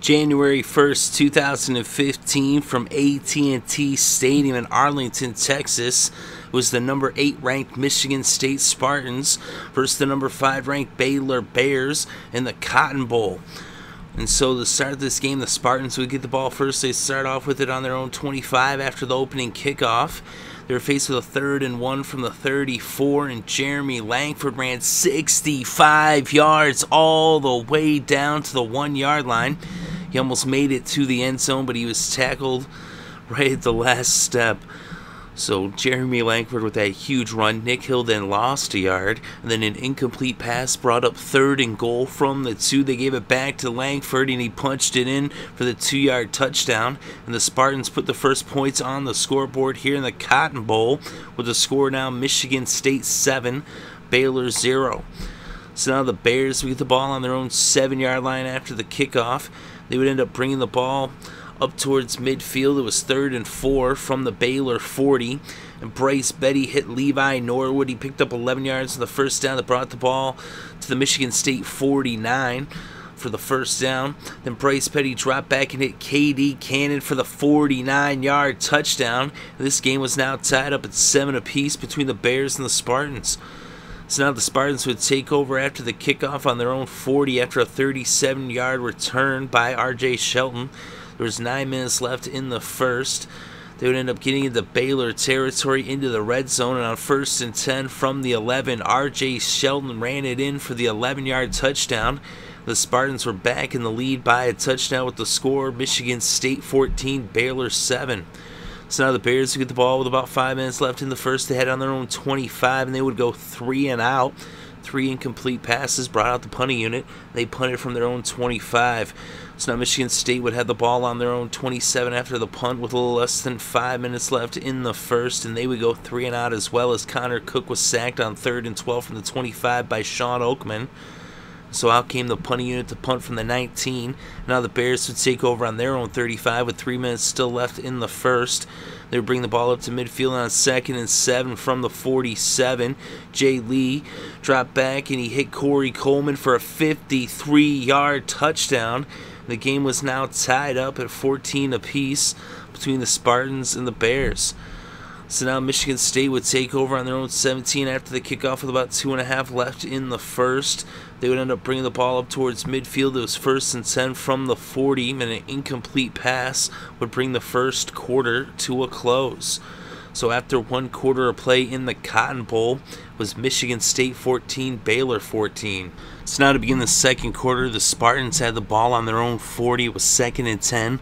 January 1st, 2015, from AT&T Stadium in Arlington, Texas, was the number 8 ranked Michigan State Spartans versus the number 5 ranked Baylor Bears in the Cotton Bowl. And so to start this game, the Spartans would get the ball first. They start off with it on their own 25 after the opening kickoff. They were faced with a 3rd and 1 from the 34, and Jeremy Langford ran 65 yards all the way down to the 1-yard line. He almost made it to the end zone, but he was tackled right at the last step. So Jeremy Langford with that huge run. Nick Hill then lost a yard, and then an incomplete pass brought up 3rd and goal from the 2. They gave it back to Langford, and he punched it in for the 2-yard touchdown. And the Spartans put the first points on the scoreboard here in the Cotton Bowl, with the score now Michigan State 7, Baylor 0. So now the Bears would get the ball on their own 7-yard line after the kickoff. They would end up bringing the ball up towards midfield. It was 3rd and 4 from the Baylor 40, and Bryce Petty hit Levi Norwood. He picked up 11 yards on the first down that brought the ball to the Michigan State 49 for the first down. Then Bryce Petty dropped back and hit KD Cannon for the 49-yard touchdown. This game was now tied up at 7 apiece between the Bears and the Spartans. So now the Spartans would take over after the kickoff on their own 40 after a 37-yard return by R.J. Shelton. There was 9 minutes left in the first. They would end up getting into Baylor territory into the red zone, and on 1st and 10 from the 11, R.J. Shelton ran it in for the 11-yard touchdown. The Spartans were back in the lead by a touchdown with the score Michigan State 14, Baylor 7. So now the Bears would get the ball with about 5 minutes left in the first. They had on their own 25, and they would go 3 and out. 3 incomplete passes brought out the punting unit. They punted from their own 25. So now Michigan State would have the ball on their own 27 after the punt with a little less than 5 minutes left in the first, and they would go 3 and out as well, as Connor Cook was sacked on 3rd and 12 from the 25 by Sean Oakman. So out came the punting unit to punt from the 19. Now the Bears would take over on their own 35 with 3 minutes still left in the first. They would bring the ball up to midfield on 2nd and 7 from the 47. Jay Lee dropped back and he hit Corey Coleman for a 53-yard touchdown. The game was now tied up at 14 apiece between the Spartans and the Bears. So now Michigan State would take over on their own 17 after the kickoff with about 2.5 left in the first. They would end up bringing the ball up towards midfield. It was 1st and 10 from the 40, and an incomplete pass would bring the first quarter to a close. So after 1 quarter of play in the Cotton Bowl, was Michigan State 14, Baylor 14. So now to begin the second quarter, the Spartans had the ball on their own 40. It was 2nd and 10.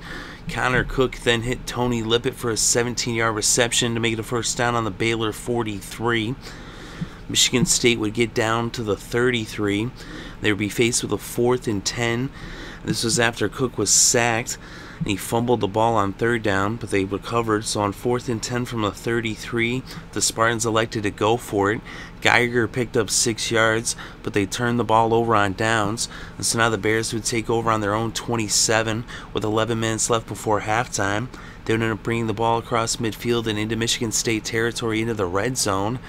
Connor Cook then hit Tony Lippett for a 17-yard reception to make it a first down on the Baylor 43. Michigan State would get down to the 33. They would be faced with a 4th and 10. This was after Cook was sacked, and he fumbled the ball on 3rd down, but they recovered. So on 4th and 10 from the 33, the Spartans elected to go for it. Geiger picked up 6 yards, but they turned the ball over on downs. And so now the Bears would take over on their own 27 with 11 minutes left before halftime. They would end up bringing the ball across midfield and into Michigan State territory into the red zone.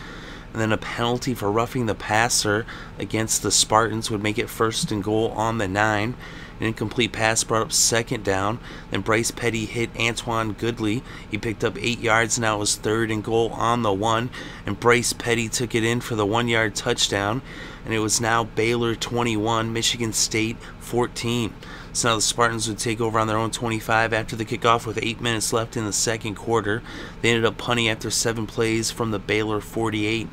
And then a penalty for roughing the passer against the Spartans would make it 1st and goal on the 9. An incomplete pass brought up 2nd down. Then Bryce Petty hit Antoine Goodley. He picked up 8 yards. Now it was 3rd and goal on the 1. And Bryce Petty took it in for the 1-yard touchdown. And it was now Baylor 21, Michigan State 14. So now the Spartans would take over on their own 25 after the kickoff with 8 minutes left in the second quarter. They ended up punting after 7 plays from the Baylor 48.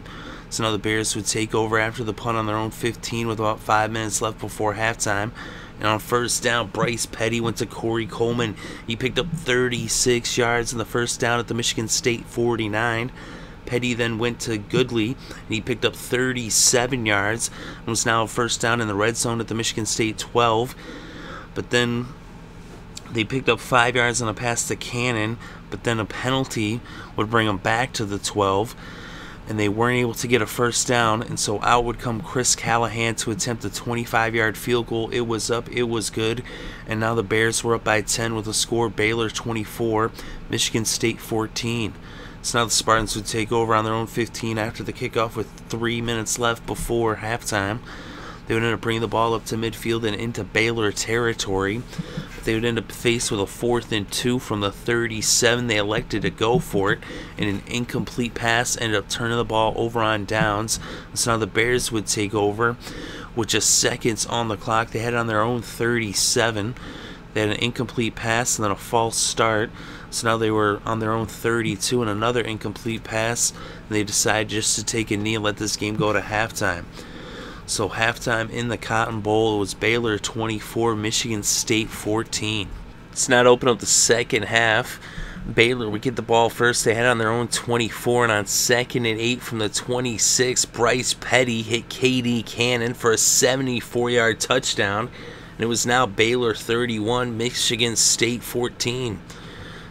So now the Bears would take over after the punt on their own 15 with about 5 minutes left before halftime. And on 1st down, Bryce Petty went to Corey Coleman. He picked up 36 yards in the first down at the Michigan State 49. Petty then went to Goodley, and he picked up 37 yards. It was now a 1st down in the red zone at the Michigan State 12. But then they picked up 5 yards on a pass to Cannon, but then a penalty would bring them back to the 12. And they weren't able to get a 1st down, and so out would come Chris Callahan to attempt a 25-yard field goal. It was up, it was good, and now the Bears were up by 10 with a score Baylor 24, Michigan State 14. So now the Spartans would take over on their own 15 after the kickoff with 3 minutes left before halftime. They would end up bringing the ball up to midfield and into Baylor territory. They would end up faced with a 4th and 2 from the 37. They elected to go for it, and an incomplete pass ended up turning the ball over on downs. So now the Bears would take over with just seconds on the clock. They had it on their own 37. They had an incomplete pass and then a false start. So now they were on their own 32 and another incomplete pass. And they decided just to take a knee and let this game go to halftime. So halftime in the Cotton Bowl, it was Baylor 24, Michigan State 14. It's not open up the second half. Baylor would get the ball first. They had it on their own 24, and on 2nd and 8 from the 26, Bryce Petty hit KD Cannon for a 74-yard touchdown. And it was now Baylor 31, Michigan State 14.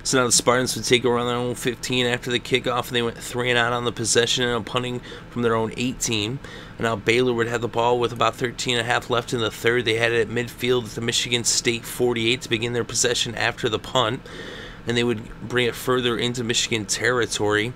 So now the Spartans would take over on their own 15 after the kickoff, and they went 3 and out on the possession and punting from their own 18. And now Baylor would have the ball with about 13 and a half left in the third. They had it at midfield at the Michigan State 48 to begin their possession after the punt. And they would bring it further into Michigan territory.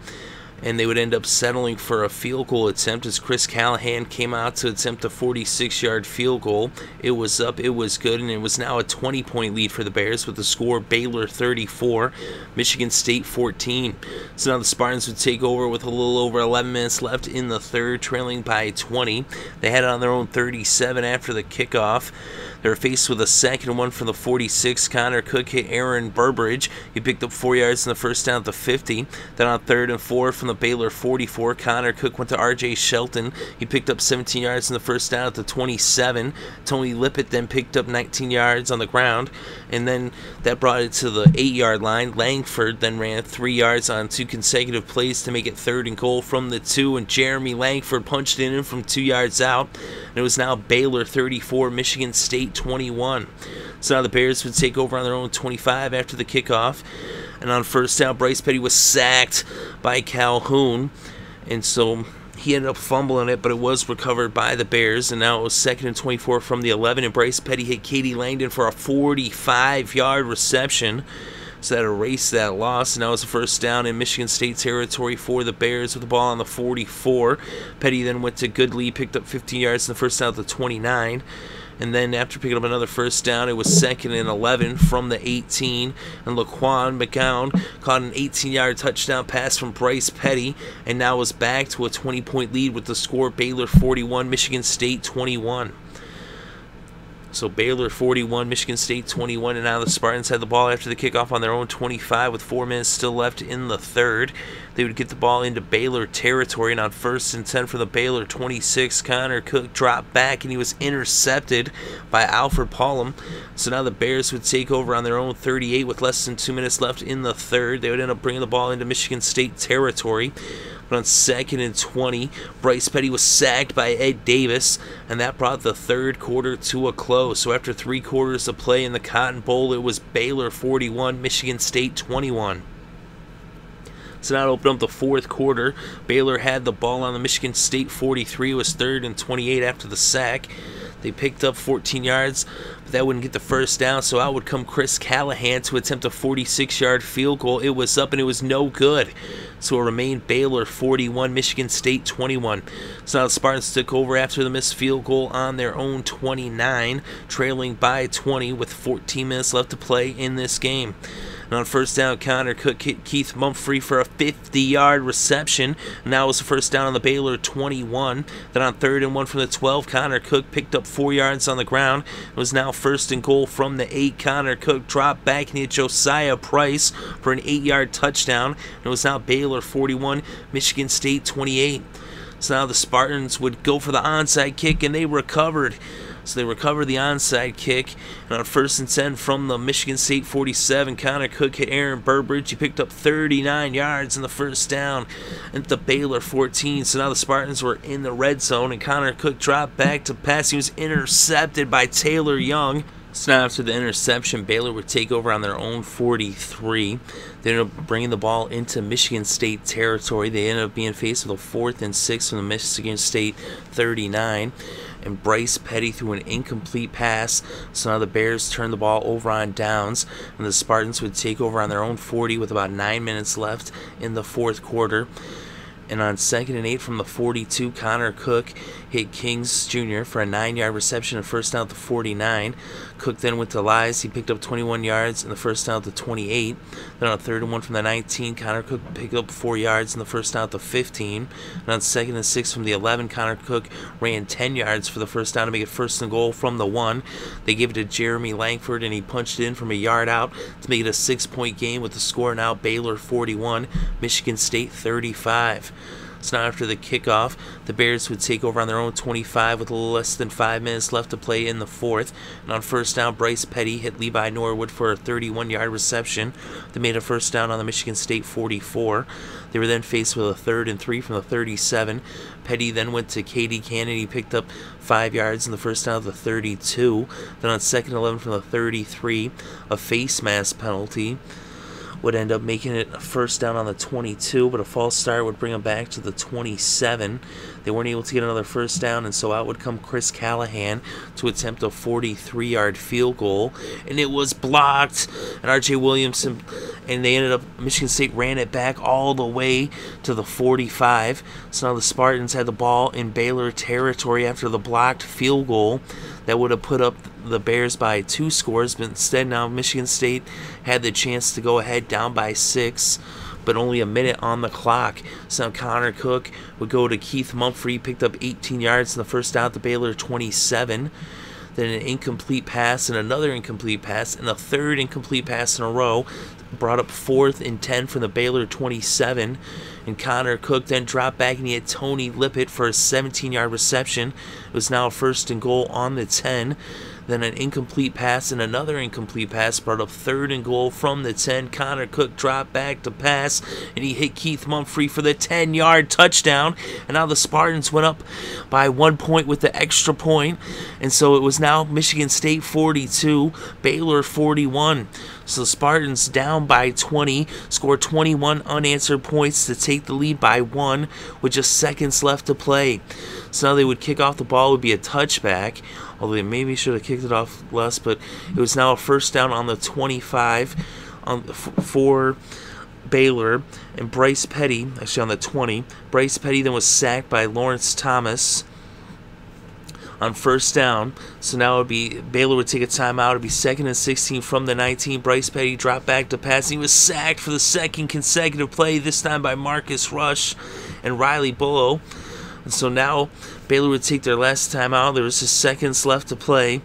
And they would end up settling for a field goal attempt as Chris Callahan came out to attempt a 46-yard field goal. It was up, it was good, and it was now a 20-point lead for the Bears with the score Baylor 34, Michigan State 14. So now the Spartans would take over with a little over 11 minutes left in the third, trailing by 20. They had it on their own 37 after the kickoff. They were faced with a 2nd and 1 from the 46. Connor Cook hit Aaron Burbridge. He picked up 4 yards in the first down at the 50. Then on 3rd and 4 from the Baylor 44, Connor Cook went to R.J. Shelton. He picked up 17 yards in the first down at the 27. Tony Lippett then picked up 19 yards on the ground, and then that brought it to the 8-yard line. Langford then ran 3 yards on 2 consecutive plays to make it 3rd and goal from the 2, and Jeremy Langford punched it in from 2 yards out. And it was now Baylor 34, Michigan State 21. So now the Bears would take over on their own 25 after the kickoff. And on first down, Bryce Petty was sacked by Calhoun. And so he ended up fumbling it, but it was recovered by the Bears. And now it was 2nd and 24 from the 11. And Bryce Petty hit Katie Langdon for a 45-yard reception. So that erased that loss. And now it's a first down in Michigan State territory for the Bears with the ball on the 44. Petty then went to Goodley, picked up 15 yards in the first down at the 29. And then after picking up another first down, it was 2nd and 11 from the 18. And LaQuan McGowan caught an 18-yard touchdown pass from Bryce Petty, and now was back to a 20-point lead with the score Baylor 41, Michigan State 21. So Baylor 41, Michigan State 21, and now the Spartans had the ball after the kickoff on their own 25 with 4 minutes still left in the third. They would get the ball into Baylor territory, and on 1st and 10 from the Baylor 26, Connor Cook dropped back, and he was intercepted by Alfred Paulum. So now the Bears would take over on their own 38 with less than 2 minutes left in the third. They would end up bringing the ball into Michigan State territory. But on 2nd and 20, Bryce Petty was sacked by Ed Davis, and that brought the third quarter to a close. So after 3 quarters of play in the Cotton Bowl, it was Baylor 41, Michigan State 21. So now to open up the fourth quarter, Baylor had the ball on the Michigan State 43. It was 3rd and 28 after the sack. They picked up 14 yards, but that wouldn't get the first down, so out would come Chris Callahan to attempt a 46-yard field goal. It was up, and it was no good. So it remained Baylor 41, Michigan State 21. So now the Spartans took over after the missed field goal on their own 29, trailing by 20 with 14 minutes left to play in this game. And on first down, Connor Cook hit Kieth Mumphery for a 50-yard reception. And now it was the first down on the Baylor 21. Then on 3rd and 1 from the 12, Connor Cook picked up 4 yards on the ground. It was now 1st and goal from the 8. Connor Cook dropped back and hit Josiah Price for an 8-yard touchdown. And it was now Baylor 41, Michigan State 28. So now the Spartans would go for the onside kick, and they recovered. So they recovered the onside kick. And on 1st and 10 from the Michigan State 47, Connor Cook hit Aaron Burbridge. He picked up 39 yards in the first down at the Baylor 14. So now the Spartans were in the red zone, and Connor Cook dropped back to pass. He was intercepted by Taylor Young. So now after the interception, Baylor would take over on their own 43. They ended up bringing the ball into Michigan State territory. They ended up being faced with a 4th and 6 from the Michigan State 39. And Bryce Petty threw an incomplete pass. So now the Bears turned the ball over on downs, and the Spartans would take over on their own 40 with about 9 minutes left in the fourth quarter. And on 2nd and 8 from the 42, Connor Cook hit Kings Jr. for a 9-yard reception and first down at the 49. Cook then went to Lies. He picked up 21 yards and the first down at the 28. Then on 3rd and 1 from the 19, Connor Cook picked up 4 yards and the first down at the 15. And on 2nd and 6 from the 11, Connor Cook ran 10 yards for the first down to make it 1st and goal from the 1. They gave it to Jeremy Langford, and he punched it in from a yard out to make it a 6-point game with the score now Baylor 41, Michigan State 35. So now after the kickoff, the Bears would take over on their own 25 with a little less than 5 minutes left to play in the 4th. And on first down, Bryce Petty hit Levi Norwood for a 31-yard reception that made a first down on the Michigan State 44. They were then faced with a 3rd and 3 from the 37. Petty then went to Katie Cannon. He picked up 5 yards in the first down of the 32. Then on 2nd and 11 from the 33, a face mask penalty would end up making it a first down on the 22, but a false start would bring them back to the 27. They weren't able to get another first down, and so out would come Chris Callahan to attempt a 43-yard field goal, and it was blocked. And R.J. Williamson, and they ended up, Michigan State ran it back all the way to the 45. So now the Spartans had the ball in Baylor territory after the blocked field goal that would have put up the Bears by 2 scores, but instead now Michigan State had the chance to go ahead down by 6, but only a minute on the clock. So now Connor Cook would go to Kieth Mumphery, picked up 18 yards in the first down at the Baylor 27. Then an incomplete pass and another incomplete pass and a 3rd incomplete pass in a row brought up 4th and 10 from the Baylor 27. And Connor Cook then dropped back and he had Tony Lippett for a 17-yard reception. It was now a 1st and goal on the 10. Then an incomplete pass and another incomplete pass brought up 3rd and goal from the 10. Connor Cook dropped back to pass, and he hit Kieth Mumphery for the 10-yard touchdown. And now the Spartans went up by 1 point with the extra point. And so it was now Michigan State 42, Baylor 41. So the Spartans down by 20, scored 21 unanswered points to take the lead by 1 with just seconds left to play. So now they would kick off the ball, it would be a touchback, although they maybe should have kicked it off less, but it was now a first down on the 25 for Baylor, and Bryce Petty, actually on the 20, Bryce Petty then was sacked by Lawrence Thomas on first down. So now it would be, Baylor would take a timeout. It would be 2nd and 16 from the 19. Bryce Petty dropped back to pass. He was sacked for the 2nd consecutive play, this time by Marcus Rush and Riley Bullough. And so now Baylor would take their last timeout. There was just seconds left to play,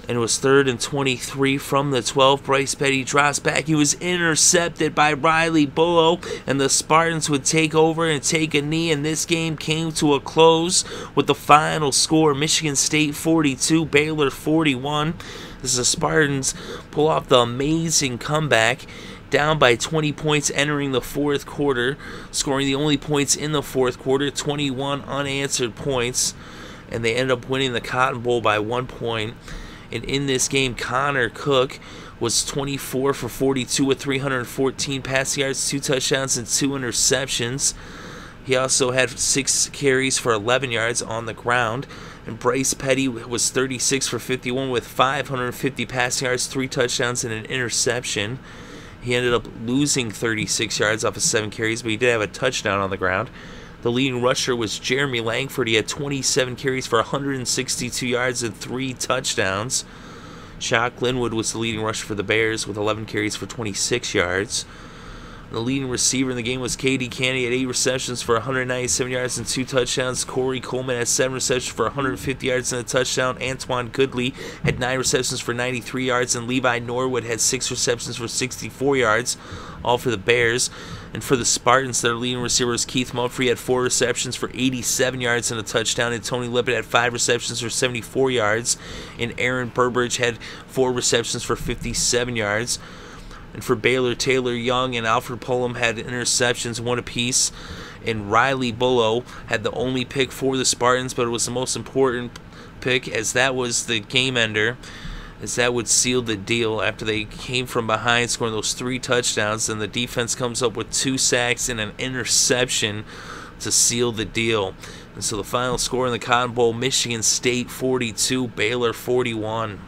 and it was 3rd and 23 from the 12. Bryce Petty drops back. He was intercepted by Riley Bullough, and the Spartans would take over and take a knee, and this game came to a close with the final score, Michigan State 42, Baylor 41. As the Spartans pull off the amazing comeback, down by 20 points entering the 4th quarter, scoring the only points in the 4th quarter, 21 unanswered points, and they end up winning the Cotton Bowl by 1 point. And in this game, Connor Cook was 24 for 42 with 314 passing yards, 2 touchdowns, and 2 interceptions. He also had 6 carries for 11 yards on the ground. And Bryce Petty was 36 for 51 with 550 passing yards, 3 touchdowns, and an interception. He ended up losing 36 yards off of 7 carries, but he did have a touchdown on the ground. The leading rusher was Jeremy Langford. He had 27 carries for 162 yards and 3 touchdowns. Shock Linwood was the leading rusher for the Bears with 11 carries for 26 yards. The leading receiver in the game was Katie Cannon. He had 8 receptions for 197 yards and 2 touchdowns. Corey Coleman had 7 receptions for 150 yards and a touchdown. Antoine Goodley had 9 receptions for 93 yards. And Levi Norwood had 6 receptions for 64 yards, all for the Bears. And for the Spartans, their leading receiver was Kieth Mumphery. He had 4 receptions for 87 yards and a touchdown. And Tony Lippett had 5 receptions for 74 yards. And Aaron Burbridge had 4 receptions for 57 yards. And for Baylor, Taylor Young and Alfred Pullum had interceptions, 1 apiece. And Riley Bullough had the only pick for the Spartans, but it was the most important pick, as that was the game ender, as that would seal the deal after they came from behind, scoring those 3 touchdowns. And the defense comes up with 2 sacks and an interception to seal the deal. And so the final score in the Cotton Bowl, Michigan State 42, Baylor 41.